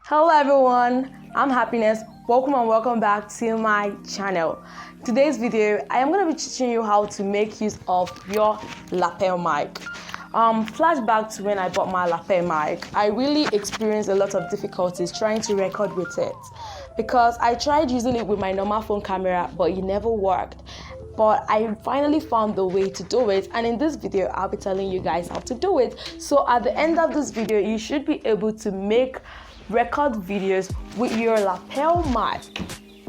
Hello everyone, I'm Happiness. Welcome and welcome back to my channel. Today's video, I am going to be teaching you how to make use of your lapel mic. Flashback to when I bought my lapel mic, I really experienced a lot of difficulties trying to record with it because I tried using it with my normal phone camera, but it never worked. But I finally found the way to do it, and in this video I'll be telling you guys how to do it. So at the end of this video, you should be able to record videos with your lapel mic.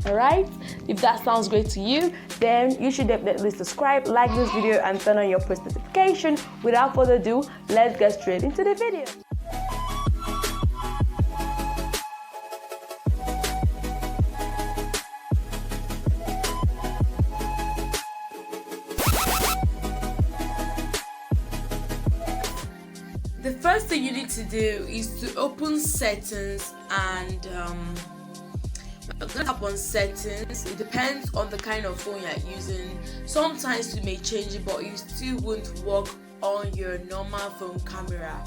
Alright, if that sounds great to you, then you should definitely subscribe, like this video, and turn on your post notification. Without further ado, let's get straight into the video. The first thing you need to do is to open settings and tap on settings. It depends on the kind of phone you're using. Sometimes you may change it, but it still won't work on your normal phone camera.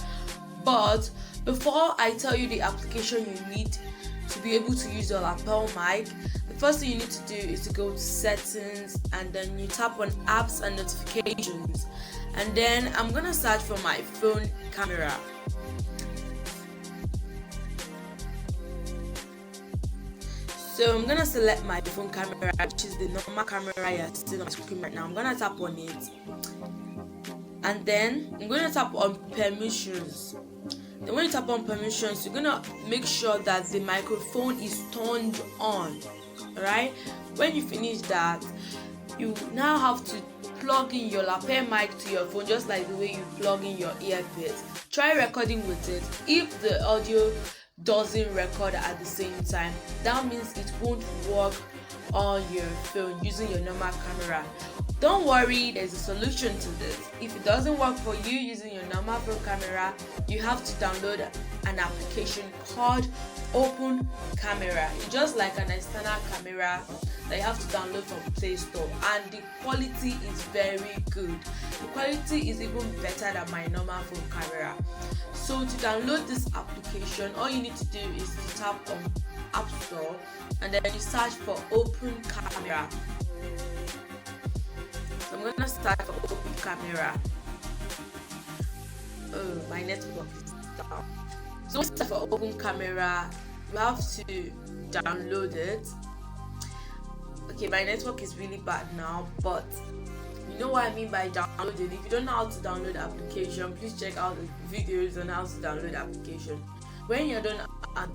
But before I tell you the application you need to be able to use your lapel mic, the first thing you need to do is to go to settings and then you tap on apps and notifications, and then I'm gonna search for my phone camera. So I'm gonna select my phone camera, which is the normal camera you're seeing on my screen right now. I'm gonna tap on it, and then I'm gonna tap on permissions. Then when you tap on permissions, you're gonna make sure that the microphone is turned on. Alright, when you finish that, you now have to plug in your lapel mic to your phone, just like the way you plug in your earpiece. Try recording with it. If the audio doesn't record at the same time, that means it won't work on your phone using your normal camera. Don't worry, there's a solution to this. If it doesn't work for you using your normal phone camera, you have to download an application called Open Camera. It's just like an external camera that you have to download from Play Store, and the quality is very good. The quality is even better than my normal phone camera. So to download this application, all you need to do is to tap on App Store and then you search for Open Camera. So I'm gonna search for Open Camera. Oh, my network is down. So search for Open Camera, you have to download it. Okay, my network is really bad now, but you know what I mean by downloading. If you don't know how to download the application, please check out the videos on how to download the application. When you're done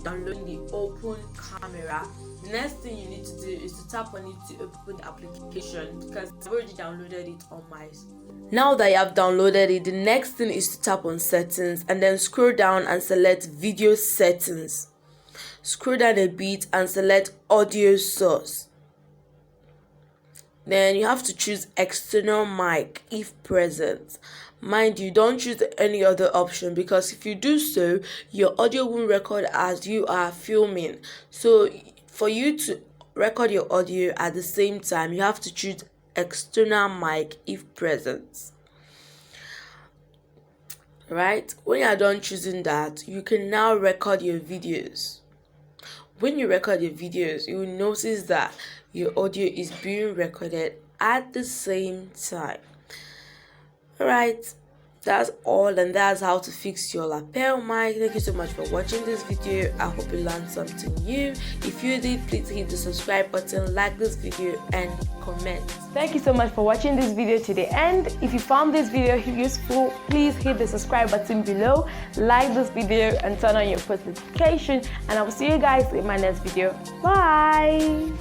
downloading the Open Camera, the next thing you need to do is to tap on it to open the application, because I've already downloaded it on my. Now that you have downloaded it, the next thing is to tap on settings and then scroll down and select video settings. Scroll down a bit and select audio source. Then you have to choose external mic if present. Mind you, don't choose any other option, because if you do so, your audio won't record as you are filming. So for you to record your audio at the same time, you have to choose external mic if present. Right? When you are done choosing that, you can now record your videos. When you record your videos, you will notice that your audio is being recorded at the same time. Alright, that's all, and that's how to fix your lapel mic. Thank you so much for watching this video. I hope you learned something new. If you did, please hit the subscribe button, like this video, and comment. Thank you so much for watching this video to the end. If you found this video useful, please hit the subscribe button below, like this video, and turn on your post notification. And I will see you guys in my next video. Bye.